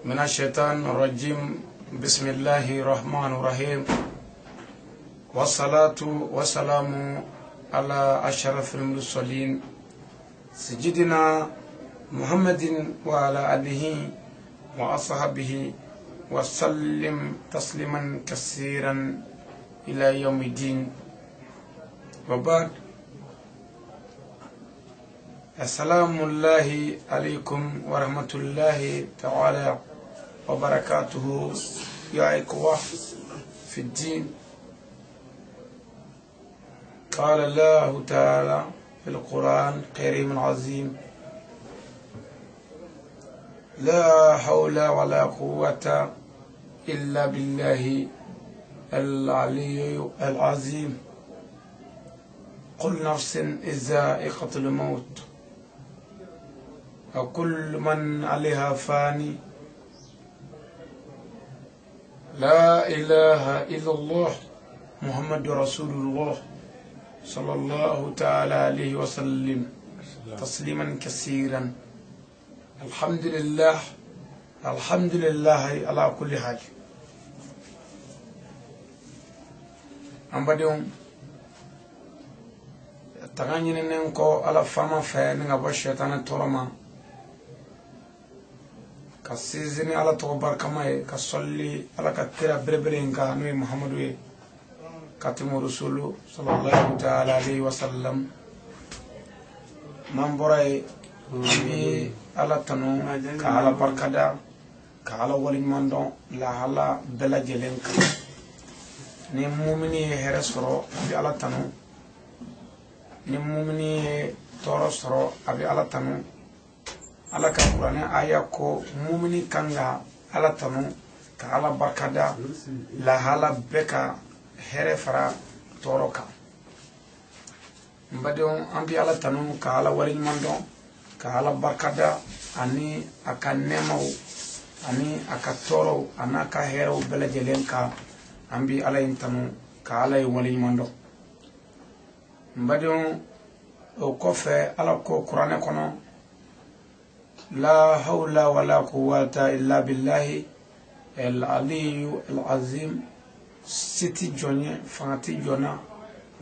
من الشيطان الرجيم. بسم الله الرحمن الرحيم، والصلاة والسلام على أشرف المرسلين سيدنا محمد وعلى آله وأصحابه وسلم تسليما كثيرا إلى يوم الدين. وبعد، السلام الله عليكم ورحمة الله تعالى وبركاته يا إخوة في الدين. قال الله تعالى في القرآن الكريم العظيم: لا حول ولا قوة إلا بالله العلي العظيم. كل نفس ذائقة الموت وكل من عليها فاني. لا إله إلا الله محمد رسول الله صلى الله تعالى عليه وسلم تسليما كثيرا. الحمد لله الحمد لله على كل حال. أم بديهم تغني ننكو على فما فين غبا الشيطان تورما كسيزني على توبر كما كصلي على كثير بربرين كانوا محمد كاتم رسول صلى الله تعالى عليه وسلم من براي بي على تنو كعلى بركدا كعلى ولي مندو لا على بلا جلنك ni mumini here soro abi ala tanu ni mumini toro soro abi ala tanu ala ka qur'ani aya ko mumini kanga ala tanu ka ala barkada la hala beka here fara toro ka mbadon ambi ala tanu ka ala wari mando ka ala barkada ani aka nemo ani aka toro anaka here bela jelenka ambi ala intanu ka ala wali mando mbadon o kofe ala ko qur'ane kono la hawla wala quwwata illa billahi al-aliyyu al-azim. Siti jonye fangati jona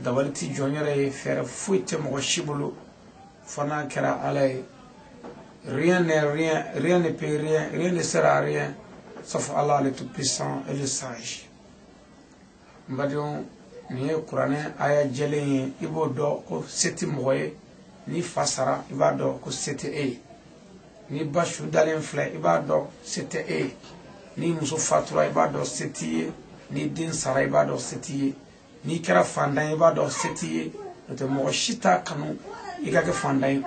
dawaliti jonyere fere fuite mo shibulu fana kera ala. Rien ne peut rien ne sert à rien sauf Allah le tout-puissant et le sage. Mbadion ni Qur'an aya jelen ibo do ko seti moye ni fasara iba do ko seti ni bashu dalen fle iba do seti ni muso fatura iba do seti ni din sara iba do seti ni kera fandan iba do seti to mo shita kanu igage fandan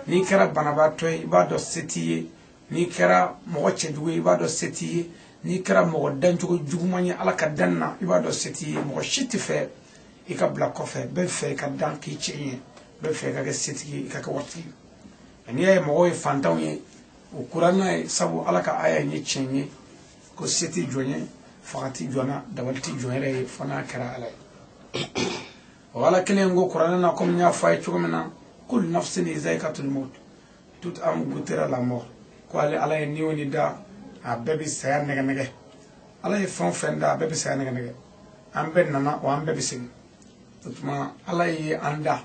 ni kera banabato iba do seti ni kera mo cheduwe iba do seti ni kera mo danjugo jugumanye ala ka danna ibado seti mo shiti fe ika bla kofe be fe ka dan ki chenye be fe ka seti ka wati ani ay mo e fantaw ye o qur'ana sabu ala ka aya ni chenye ko seti jonye fakati jona dawalti jonere fana kara ala wala kelen go qur'ana na kom nya fay chugumna kul nafsin zaikatul maut tout am gutera la mort ko ala ni woni da a bɛbi saya nɛgɛ ala ye fɛn fɛn da a bɛbi saya nɛgɛ an bɛ nana wa an bɛɛ bi segin tuma ala ye an da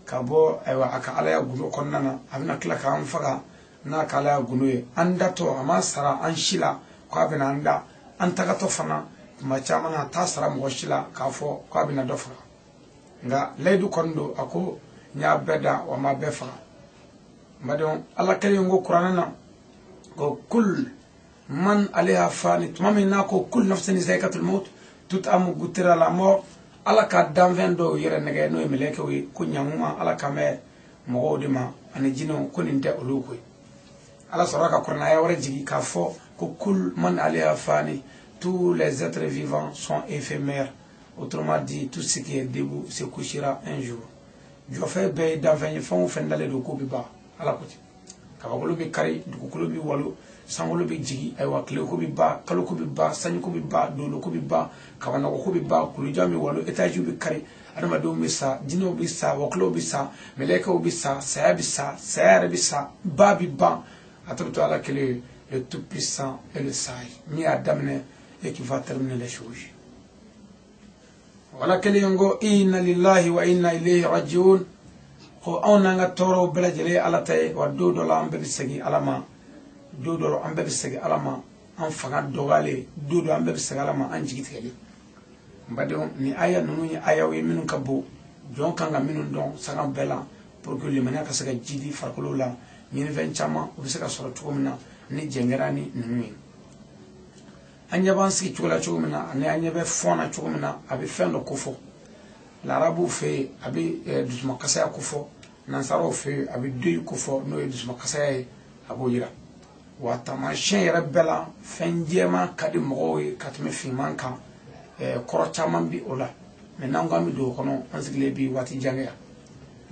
ka bɔ ayiwa a ka ala ya gundo kɔnɔna na a bɛna tila k'an faga n'a ka ala ya gundo ye an datɔ a ma sara an si la k'a bɛna an da an tagatɔ fana tuma caman na a t'a sara mɔgɔ si la k'a fɔ k'a bɛna dɔ faga nka layidu kɔni don a ko n y'a bɛɛ da wa n ma bɛɛ faga n badenw ala kɛlen ko kuranɛ na ko kul man alayha fani tuma min na ko kul nafsin zaikatul maut tout am gutira la mort ala ka danven do yere nege no meleke wi ko nyamuma ala ka me mo odima ani jino ko ninte oluko ala saraka qur'ana ya wara jigi ka fo ko kul man alayha fani tous les êtres vivants sont éphémères, autrement dit tout ce qui est debout se couchera un jour. Jo fe be danven fon fendale do ko biba ala ko ka ko bi kari du ko bi walu sangolo be jigi ay wa kle ko bi ba kalo ko bi ba sanyi ko bi ba dolo ko bi ba kawana ko bi ba kulu jami walu etaju bi kari adama do misa dino bi sa waklo bi sa meleka bi sa saya bi sa sayare bi sa ba bi ba atabto ala kle le Tout-Puissant et le Sage, mis à damner et qui va terminer les choses. Voilà que les yongo inna lillahi wa inna ilayhi rajiun. Ko on toro bela jele alate wa dodo la ambe bisegi alama dodo ambe bisegi alama an fanga dogale dodo ambe bisegi alama an jigiteli mbadon ni aya nunu ni aya we minun kabo jon kanga minun don saga bela pour que le mania ka saga jidi farkolo la ni ven chama o bisega soro tukomna ni jengerani nunu anya banski chula chugumna ne anya be fona chugumna abi fendo kufo l'arabu fait abi dusma kasaya kufo nansaro fait abi deux kufo no dusma kasaya abo yira wa tamashin yara bela fenjema kadi mogowe katme fi manka korocha mambi ola maintenant ngami do kono ansigle bi wati jangaya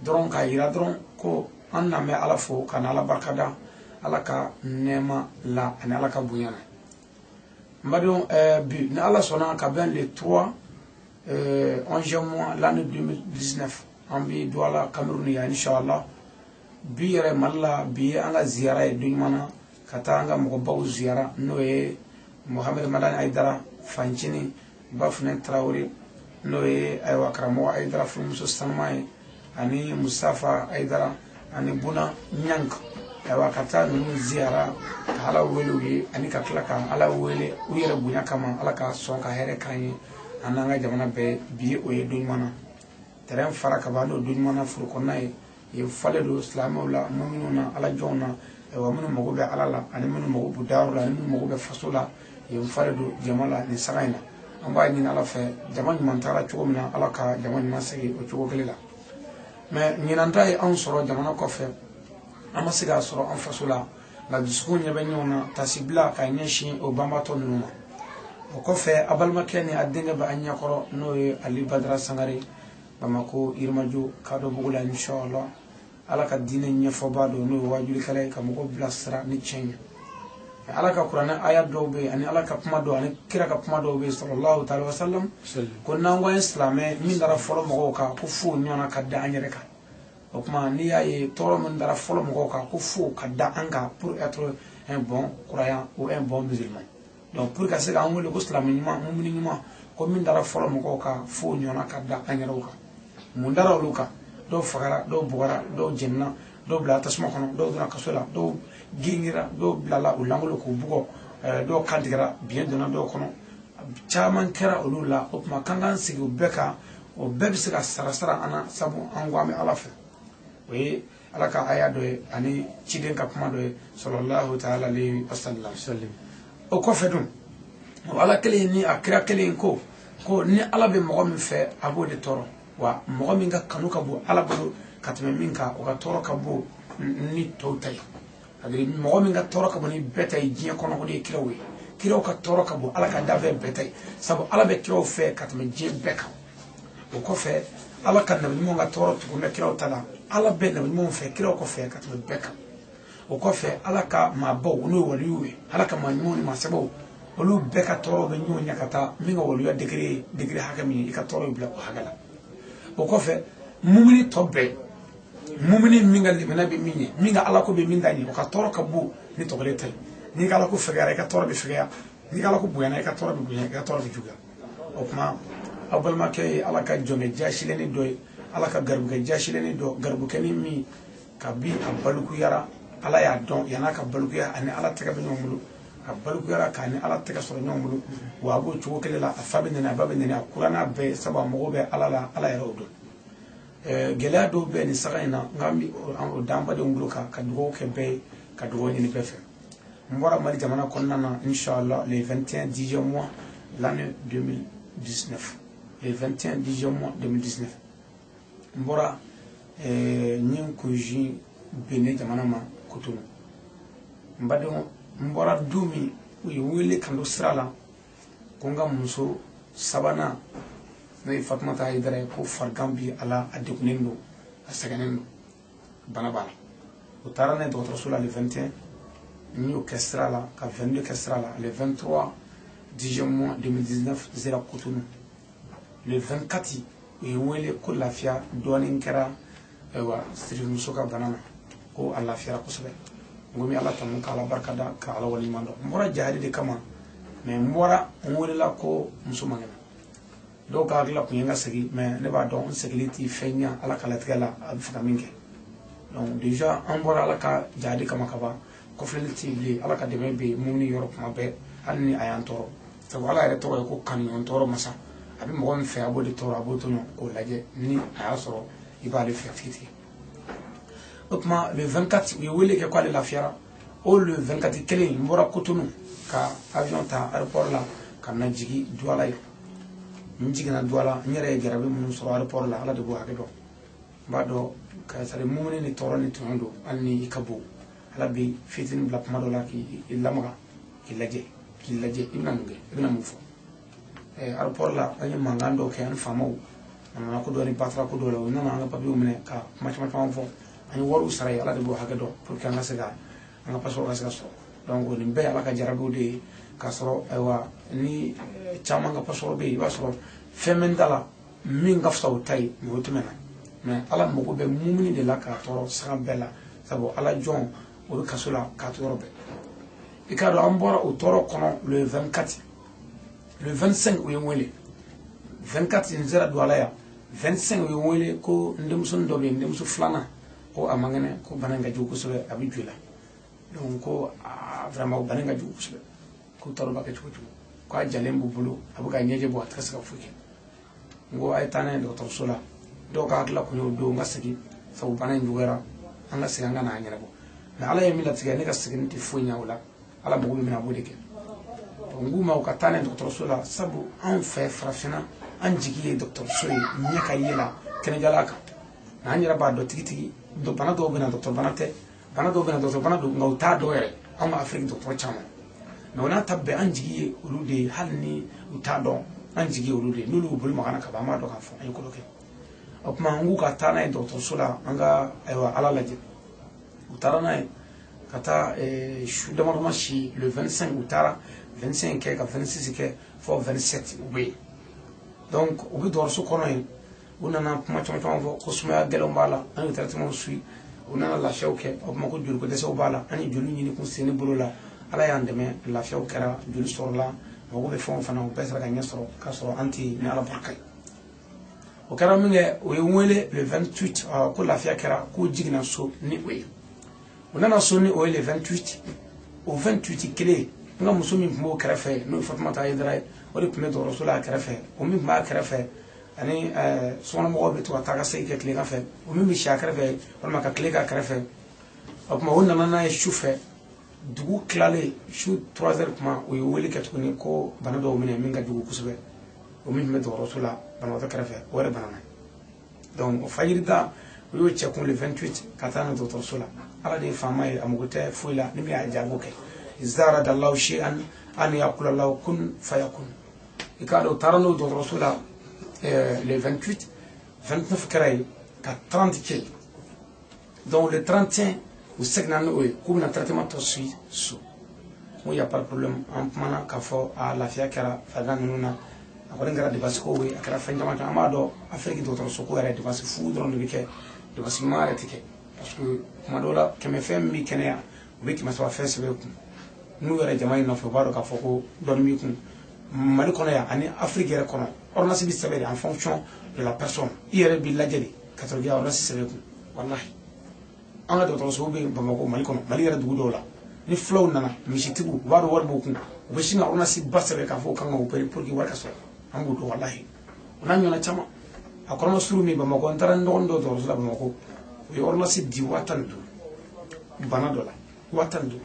doron ka yira doron ko anna me ala fo kana ala barkada ala ka nema la ana ala ka bunyana mbadon bi na ala sona ka ben le 3 11e mois l'année 2019 en bi douala Cameroun ya inshallah bi yare malla bi anga ziyara e duñmana kata anga mo baw ziyara noye Mohamed Madani Aidara Fancini Bafne Traoré noye aywa karamo Aidara fu muso sanmay ani Mustafa Aidara ani Buna Nyank aywa kata nu ziyara ala wele ani katla ka ala wele uyere bunya kama ala ka sonka here kanye ananga jamana be bi oye duñmana terrain faraka bando duñmana furkonaye ye fale do islamawla mu'minuna ala jonna e wa minu mago be ala la ani minu mago bu darula ani minu mago be fasola ye fale do jamala ni sagaina amba ni ala fe jamani mantara chugumna ala ka jamani masagi o chugokelela mais ni nanta e an soro jamana ko fe amasiga soro an fasola la discours nyebe nyona tasibla ka nyeshi o bambato numa o ko fe abalma keni adinga ba anya koro no e Ali Badara Sangare Bamako Irmajo kado bugula inshallah ala ka dine nyefo bado no wajuli kala ka mo blasra ni chenya ala ka qur'ana ayat do be ani ala ka puma do ani kira ka puma do be sallallahu ta'ala wa sallam ko nango islame min dara folo mo ka ko fu nyona ka da anyere ka o kuma ni yaye toro min dara folo mo ka ko fu ka da anga pour être un bon croyant ou un bon musulman donc pour que ça ngole ko islam ni ma mumini ni ma ko min dara folo mo ka fu nyona ka da anyere ka mundara luka do fagara do bugara do jenna do bla tasma kono do dona kasola do gingira do blala ulangolo ko bugo do kandigra bien dona do kono chaman kera ulula opma kangan sigi beka o bebsi ka sarasara ana sabu angwami alafe we alaka aya do ani chiden ka kuma do sallallahu ta'ala alayhi wa sallam o ko fedum wala kele ni akira kele ko ni ala be mo mi fe abode toro wa mo mi ga kanu ka bo ala bo katme min ka o ga toro ka bo ni tawtay agri mo mi ga toro ka bo ni betay jien kono ko de kirawo ka toro ka bo ala ka dave betay sabu ala be kirawo fe katme jien beka o ko fe ala ka nabi mo ga toro to ko me kirawo tala ala be nabi mo fe kirawo ko fe katme beka o ko fe ala ka ma bo no waliwe ala ka ma nyoni ma sabo olu beka toro be nyonya kata mi ga waliwa degré hakami ka toro bla ko hagala o ko fe mumini tobe mumini minga limana be minye minga ala ko be mindani o ka toro ka bu ni to gele ni kala ko fegara ka toro be fegara ni kala ko buyana ka toro be buyana ka toro be juga o kuma abal ma kay ala ka jonge jashileni doy ala ka garbu ka jashileni do garbu keni mi ka bi abaluku yara ala ya don yana ka baluku ya ani ala taga be nyomulu abaluku yara ka ani ala taga so nyomulu wa bo chugo kelela afabe na babe na qur'ana be saba mo be ala la ala ya rodo gela do be ni sagaina ngambi o damba de nguluka ka dugo ke be ka dugo ni be fe mbora mali jamana konnana inshallah les 21 10e mois l'année 2019 les 21 10e mois 2019 mbora nyin ko ji bene jamana ma kutunu mbado mbora dumi wele kando srala konga muso sabana na Fatmata Aidara ko fargambi ala adekunendo asaganendo banabala utarane do rasula le 21 ni orchestra la ka 22 orchestra la le 23 10e mois 2019 zera kutunu le 24 wele ko lafia donin kera ewa siri musoka banana ko alafia ko sebe ngomi ala tan ka ala barkada ka ala wali mando mbora jahadi de kama mais mbora on wala la ko musumangena do ka agla ko yanga segi mais ne ba don segiliti fenya ala kala tigala abfaka minke donc déjà on mbora ala ka jahadi kama kaba ko flenti li ala ka de be mumni europe mabe anni ayantoro sabu ala yɛrɛ tɔgɔ ye ko kanuɲɔgɔn tɔɔrɔ masa a bɛ mɔgɔ min fɛ a b'o de tɔɔrɔ a b'o to ɲɔgɔn k'o lajɛ ni a y'a sɔrɔ i b'ale fɛ tigitigi o tuma le 24 u ye wele kɛ k'ale lafiyara o le 24 kelen n bɔra Cotonou ka avion ta aéroport la ka na jigin Douala ye n jiginna Douala n yɛrɛ ye jarabi minnu sɔrɔ aéroport la ala de b'o hakɛ dɔn n b'a dɔn ka sari mumuni ni tɔɔrɔ ni tɔɲɔ don hali ni i ka bon ala bɛ fitinin bila kuma dɔ la k'i lamaga k'i lajɛ k'i lajɛ i bɛna mun kɛ i bɛna mun fɔ aéroport la an ye mankan dɔw kɛ an faamaw a nana ko dɔ ni batara ko dɔ la u nana an ka papiyew minɛ ka kuma caman caman fɔ an ye wariw sara ye ala de b'o hakɛ dɔn pour que an ka se ka an ka passeport ka se ka sɔrɔ donc nin bɛɛ ye ala ka jarabiw de ye k'a sɔrɔ ayiwa ni caman ka passeport bɛ yen i b'a sɔrɔ fɛn bɛ n da la min ka fisa o ta ye mais o tɛmɛna mais ala mago bɛ mumuni de la k'a tɔɔrɔ sanga bɛɛ la sabu ala jɔn o bɛ kaso la k'a to yɔrɔ bɛɛ i k'a dɔn an bɔra o tɔɔrɔ kɔnɔ le 24 le 25 u ye n wele 24 n sera Douala yan 25 u ye n wele ko n denmuso dɔ bɛ yen n denmuso filanan ko a man kɛnɛ ko bana in ka jugu kosɛbɛ a bɛ joli la donc ko vraiment bana in ka jugu kosɛbɛ ko tɔɔrɔ b'a kɛ cogo cogo ko a jalen b'u bolo a bɛ ka ɲɛjɛ bɔ a tɛ ka se ka foyi kɛ n ko a ye taa n'a ye dɔgɔtɔrɔso la dɔw ka hakilila kun y'o don n ka segin sabu bana in juguyara an ka segin an ka n'a ɲɛnabɔ mais ala ye min latigɛ ne ka segin tɛ foyi ɲɛ o la ala mago bɛ min na a b'o de kɛ donc n k'u ma u ka taa n'a ye dɔgɔtɔrɔso la sabu anw fɛ farafinna an jigi ye dɔgɔtɔrɔso ye ɲɛ ka ye la kɛnɛjala kan nka an yɛrɛ b'a dɔn tigitigi bana dɔw bɛ na dɔgɔtɔrɔ bana tɛ bana dɔw bɛ na dɔgɔtɔrɔ bana don nka u t'a dɔn yɛrɛ anw ka afiriki dɔgɔtɔrɔ caman mais o n'a ta bɛɛ an jigi ye olu de ye hali ni u t'a dɔn an jigi ye olu de ye n'olu y'u bolo magana ka ban an b'a dɔn k'a fɔ an ye kolo kɛ o tuma n k'u ka taa n'a ye dɔgɔtɔrɔso la an ka ayiwa ala lajɛ u taara n'a ye ka taa su damadama si le 25 u taara 25 kɛ ka 26 kɛ fɔ 27 u bɛ yen donc u bɛ dɔgɔtɔrɔso kɔnɔ yen u nana kuma caman caman fɔ ko sumaya gɛlɛnw b'a la an ye traitement suit u nana lafiyaw kɛ o kuma ko joliko dɛsɛw b'a la an ye joli ɲini kun sen ne bolo la ala y'an dɛmɛ lafiyaw kɛra joli sɔrɔla mago bɛ fɛnw fana u bɛɛ sera ka ɲɛ sɔrɔ k'a sɔrɔ an tɛ ni ala barika ye o kɛra min kɛ o ye n wele le 28 ko lafiya kɛra k'u jiginna so ni o ye u nana so ni o ye le 28 o 28 kelen n ka muso min tun b'o kɛrɛfɛ n'o ye Fatumata Ayidara ye o de tun bɛ dɔgɔtɔrɔso la a kɛrɛfɛ o min tun b'a kɛrɛfɛ ani sokɔnɔmɔgɔw bɛ to ka taa ka segin kɛ tilegan fɛ o min bɛ si a kɛrɛfɛ walima ka tile k'a kɛrɛfɛ o tuma o nana n'a ye su fɛ dugu tilalen su 3 heures tuma o ye wele kɛ tuguni ko bana dɔw minɛ min ka jugu kosɛbɛ o min tun bɛ dɔgɔtɔrɔso la banabaatɔ kɛrɛfɛ o yɛrɛ banana donc o fajiri da o y'o cɛ kun le 28 ka taa n'a ye dɔgɔtɔrɔso la ala de ye faama ye a mago tɛ foyi la ni min y'a jaabi kɛ izara dalahu shay'an an yaqula lahu kun fayakun i k'a dɔn u taara n'o dɔgɔtɔrɔso la le 28 29 kɛra ye ka 30 kɛ donc le 31 u seginna n'o ye k'u bɛna traitement tɔ suit so n ko y a pas de problème an kumana k'a fɔ a lafiya kɛra farigan ninnu na a kɔni kɛra dépense kow ye a kɛra fɛn caman caman an b'a dɔn afiriki dɔgɔtɔrɔso ko yɛrɛ dépense fu dɔrɔn de bɛ kɛ dépense ɲuman yɛrɛ tɛ kɛ parce que kuma dɔw la kɛmɛ fɛn min bɛ kɛnɛya u bɛ 300 fɛn sɛbɛn kun n'u yɛrɛ jama in nɔfɛ u b'a dɔn k'a fɔ ko dɔɔnin b'i kun mali kɔnɔ yan ani afiriki yɛrɛ kɔnɔ ordonnance bɛ sɛbɛn de en fonction de la personne i yɛrɛ b'i lajɛ de ka sɔrɔ k'i ka ordonnance sɛbɛn kun walahi an ka dɔgɔtɔrɔsow bɛ Bamakɔ mali kɔnɔ mali yɛrɛ dugu dɔw la ni fulaw nana misitigiw u b'a dɔn wari b'u kun u bɛ sin ka ordonnance ba sɛbɛn k'a fɔ kan ka opérer pour que wari ka sɔrɔ an b'o dɔn walahi o n'a ɲɔgɔnna caman a kɔrɔma suru min Bamakɔ n taara n dɔgɔnin dɔ dɔgɔtɔrɔso la Bamakɔ u ye ordonnance di 15 bana dɔ la 15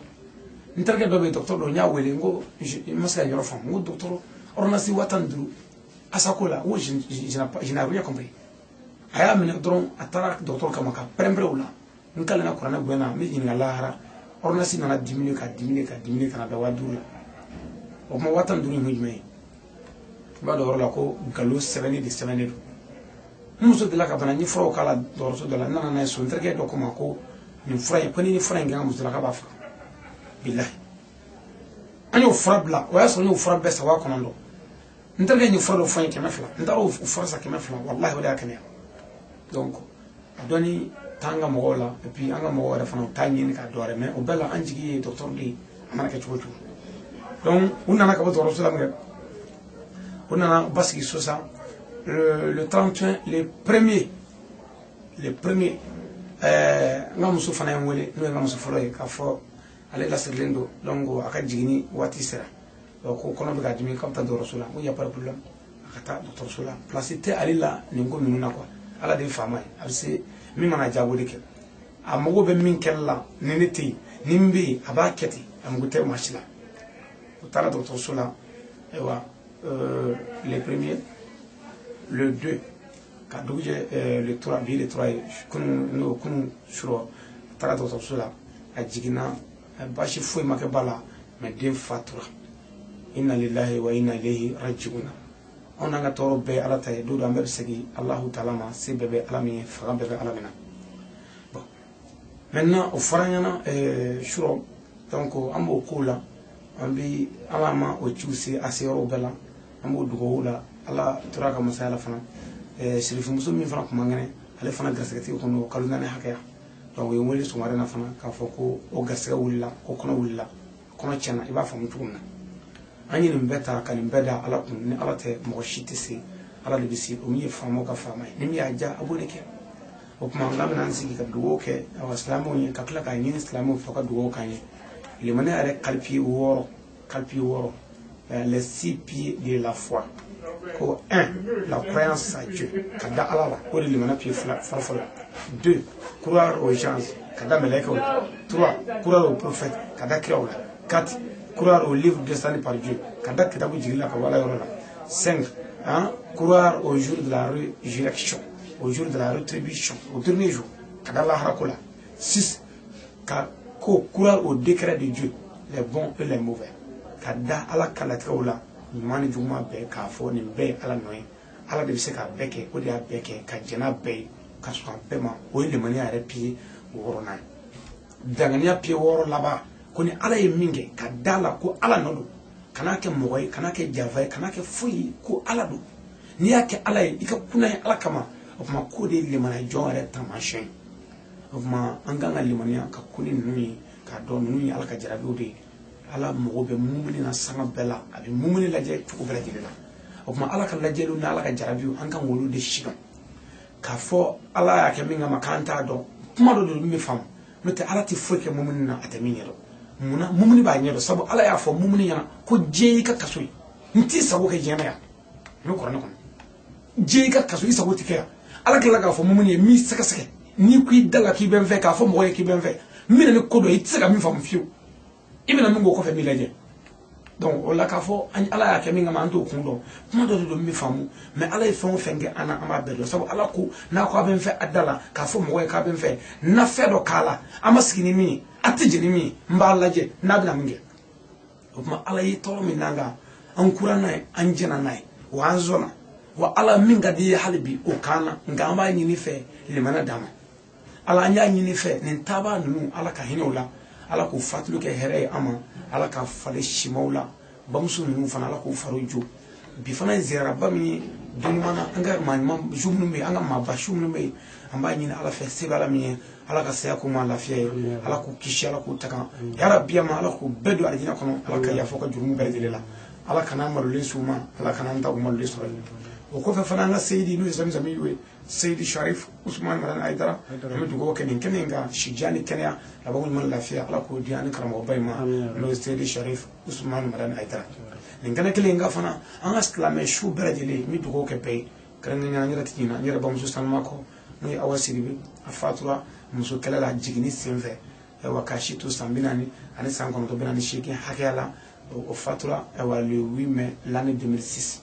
n terikɛ dɔ bɛ yen dɔgɔtɔrɔ dɔ n y'a wele n ko n ma se ka yɔrɔ faamu n ko dɔgɔtɔrɔ ordonnance 15 asako la n ko je n'ai rien compris a y'a minɛ dɔrɔn a taara dɔgɔtɔrɔ kama ka pɛrɛn-pɛrɛn o la n kalenna kuranɛ bonya na n bɛ ɲininka lahara ordonnance nana diminuer ka diminuer ka diminuer ka na bɛn 5000 la o kuma 15 in ye jumɛn ye i b'a dɔn yɔrɔ la ko nkalon sɛbɛnnen de sɛbɛnnen don n muso delila ka bana n ye furaw k'a la dɔgɔtɔrɔso dɔ la n nana n'a ye so n terikɛ dɔ ko ma ko nin fura in ko ni fura in kɛ n ka muso la k'a b'a faga bilahi an y'o fura bila o y'a sɔrɔ n y'o fura bɛɛ san 900 n terikɛ n ye fura dɔ fɔ n ye 200 n taara o fura san 200 walahi o de y'a kɛnɛya donc a dɔnni tanga mogola et puis anga mogo da fana tangi ni ka dore mais o bella anjigi docteur di amana ke chugo donc unana ka boto rasul amge unana basiki sosa le 31 les premiers nga muso fana en wele no nga muso folo e ka fo ale la sirlendo donc aka jigini wati sera ko kono be ga dimi ka ta do rasul mu ya pas de problème aka ta docteur rasul placité ali la ni ngo minuna quoi ala de fama abse mi mana jago de ke amogo be min kella neneti nimbi abaketi amgute machila utara docteur Sola ewa les premiers le 2 kaduje le 3 bi le 3 kun suro utara docteur Sola ajigina bashi foi make bala mais den fatura inna lillahi wa inna ilayhi raji'un on anga toro be ala tay do ambe segi allah ta'ala ma se bebe alami faga bebe alamina bon maintenant au faranyana shuro donc ambo kula ambi alama o chusi asero bela ambo dugo la ala turaka musala fana shirifu muso min fana kuma ngane ale fana gasagati ko no kaluna ne hakaya donc yo woli sumare na fana ka foko o gasaga wulla ko kono wulla kono chana iba famu tugumna ani ni mbeta kan mbeda ala kun ni ala te mo shiti si ala de bisi o mi famo ka fama ni mi aja abode ke o kuma ngam nan sigi ka duwo ke awa islamu ni ka kala ka ni islamu fo ka duwo kan ni le mané avec kalpi woro les 6 pieds de la foi ko 1 la croyance à Dieu kada ala la ko le mané pied farfala 2 croire aux gens kada meleka 3 croire aux prophètes kada kiraola 4 croire au livre destiné par Dieu. 5. Croire au jour de la résurrection, au jour de la rétribution, au dernier jour. 6. Croire au décret de Dieu, les bons et les mauvais. Kada ala kalatraola, imani juma be ka fo ni be ala noy. Ala de se ka beke, o de beke ka jena be ka so pema o le mani are pi worona. Dangania pi woro laba. Koni ala ye minge ka dala ko ala nodo kana ke mogoy kana ke javay kana ke fuyi ko ala do ni yake ala ye ika kuna ala kama kuma ko de limana jonre tamashin kuma anganga limania ka kuni nuni ka do nuni ala ka jarabi de ala mogo be mumuni na sama bela abi mumuni laje tuko bela jela kuma ala ka lajelu na ala ka jarabi anga ngolu de shiga ka fo ala yake minga makanta do kuma do mi fam mete ala ti foke mumuni na atamini do muna mumuni ba nyedo sabu ala ya fo mumuni yana ko jeyi ka kasoi nti sabo ke jena ya no korana kon jeyi ka kasoi sabo tikaya ala kala ka fo mumuni mi saka saka ni ku dala ki ben fe ka fo mo ki ben fe mi ne ko do itsaka mi fam fiu ibina mi ngo ko fe mi laje donc o la ka fo ala ya ke mi ngama ndo kun do kuma do mi famu mais ala e fon fenge ana ama bedo sabu ala ko na ko ben fe adala ka fo mo ka ben fe na fe do kala ama sikini mi atijini mi mbalaje nabna minge kuma ala yi tolo minanga ankura nai anjena nai wanzona wa ala minga di halibi o kana ngamba nyini fe limana dama ala nya nyini fe nintaba nunu ala ka hinola ala ko fatlu ke here ama ala ka fale shimawla bamsu nunu fana ala ko farujo bi fana zira bami dunmana anga man jumnu me anga mabashumnu me amba nyina ala fe sebala mi ala ka saya ko ma lafiya ala ko kishi ala ko taka ya rabbi ma ala ko bedu aljina kono ala ka ya foka jurumu berdelela ala kana marule suma ala kana nda umarule sura o ko fa fana sayyidi nu zamzami we sayyidi sharif usman madan aidara mi dugo ke nin kenenga shijani kenya abagul man lafiya ala ko diani karamo bayma no sayyidi sharif usman madan aidara nin kana kelenga fana an asklame shu berdele mi dugo ke pay kan nya nyira tina nyira bam sustan mako ni awasiri afatura muso kala la jigini senve wakashi to sambinani ani sankono to benani sheki hakela o fatura le 8 mai l'année 2006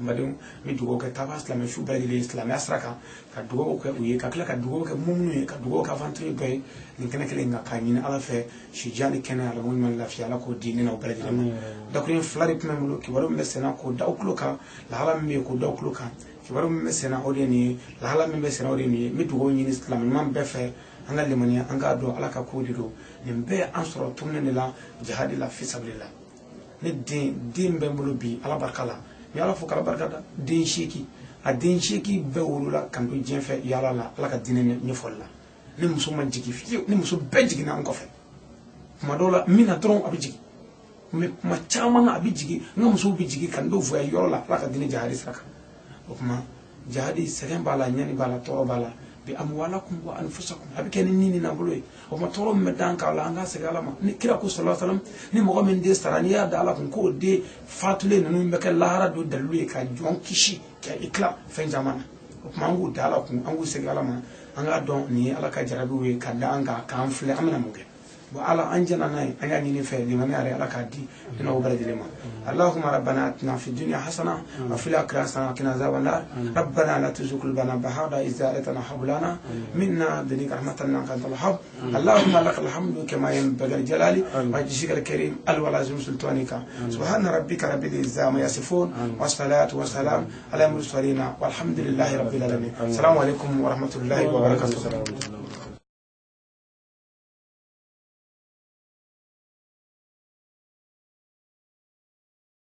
mbadum mi dugo ke tabas la meshu bali l'islam asraka ka dugo ke uye ka kala ka dugo ke mumnu ka dugo ka vantre gay ni kana kele nga kanyina ala fe shijani kena ala mun la fi ala ko dini na bali da ko flari pemelo ki waro mesena ko da okloka la hala mi ko da okloka kibaru mesena odeni la hala mi mesena odeni mi dugo ni islam man be fe anga limania anga do ala ka ko dido nimbe ansoro tumne la jihad la fi sabilillah ni din be mbulu bi ala barkala mi ala fukala barkada din sheki a din sheki be wulula kan do jenfe yala la ala ka dinene ni folla ni muso man jigi fiye ni muso bɛɛ jiginna an kɔfɛ kuma dɔw la min na dɔrɔn a bɛ jigin mais kuma caman na a bɛ jigin n ka musow bɛ jigin ka n dɔw voyage yɔrɔ la ala ka di ni jihadi sira kan o kuma jihadi sɛgɛn b'a la ɲani b'a la tɔɔrɔ b'a la bi amwalakum wa anfusakum a bɛ kɛ ni nin nabolo ye o kuma tɔɔrɔ min bɛ d'an kan o la an ka segin ala ma ni kira ko sallallahu alaihi wasallam ni mɔgɔ min den sara n'i y'a da ala kun k'o den fatulen ninnu bɛ kɛ lahara don dalilu ye ka jɔn kisi ka i tila fɛn caman na o kuma an k'u da ala kun an k'u segin ala ma an k'a dɔn nin ye ala ka jarabiw ye ka da an kan k'an filɛ an bɛna mun kɛ bon ala an jɛna n'a ye an y'a ɲini fɛ limaniya yɛrɛ ala k'a di dina o bɛɛ lajɛlen ma allahumma rabbana atina fi dunya hasana wa fil akhirati hasana wa qina azaban nar rabbana la tuzigh qulubana ba'da idh hadaytana wa hab lana minna ladunka rahmatan innaka antal wahhab allahumma lakal hamdu kama yanbaghi li jalali wajhika al-karim al-walazim sultanika subhana rabbika rabbil izzati amma yasifun wa salatu wa salam ala mursalin walhamdulillahi rabbil alamin assalamu alaikum wa rahmatullahi wa barakatuh.